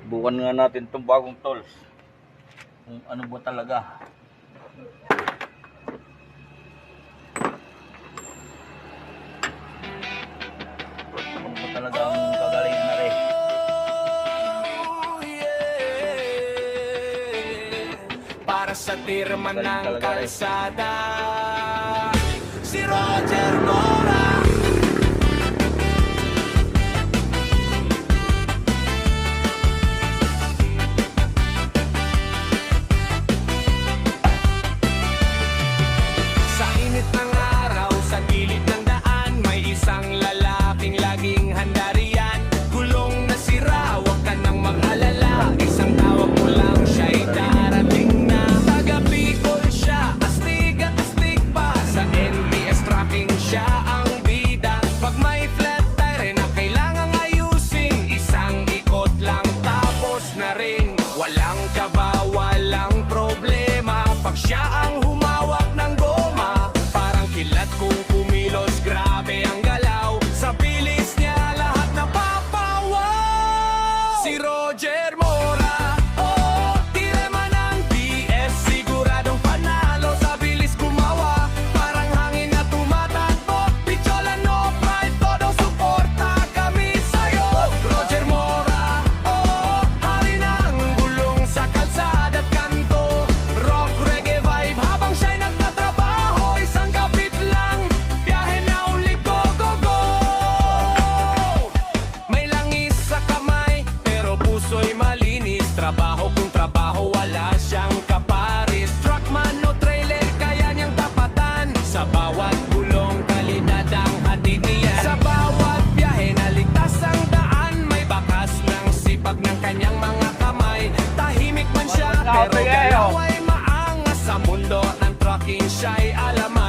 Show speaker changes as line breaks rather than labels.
Bukan nga natin itong bagong tools. Kung ano ba talaga. Ano ba talaga ang kagalingan na rin.
Para sa tirman ng kalsada, si Roger Mora. Sa init ng araw, sa gilid ng daan, may isang lalaking laging handa riyan. Gulong na sira, huwag ka nang mag-alala. Isang tawag mo lang, siya'y darating na. Taga Bicol siya, astig at astig pa. Sa NBS tracking siya ang bida. Pag may flat tire na kailangang ayusin, isang ikot lang tapos na rin. Walang kaba, walang problema. Pag siya ang humawak ng goma, parang kilat kung kumilos, grabe ang galaw. Sa bilis niya lahat napapawaw. Si Roger Mora, oh, tirema ng BS, siguradong panalo. Sa bilis gumawa, parang hangin na tumatakbo. Pichola no pride, todo suporta kami sa'yo. Roger Mora, oh, hari ng gulong sa kalsada at kanto. Rock, reggae vibe habang siya'y nagtatrabaho. Isang kapit lang, biyahe na ulit, go, go, go. May langis sa kamay, pero puso'y malinis. Trabaho kung trabaho, wala siyang kaparis. Truckman o trailer, kaya niyang tapatan. Sa bawat gulong, kalidad ang hatid niya. Sa bawat biyahe, naligtas ang daan. May bakas ng sipag ng kanyang mga kamay. Tahimik man siya, pero galaw ay maangas. Sa mundo ng trucking, siya'y alaman.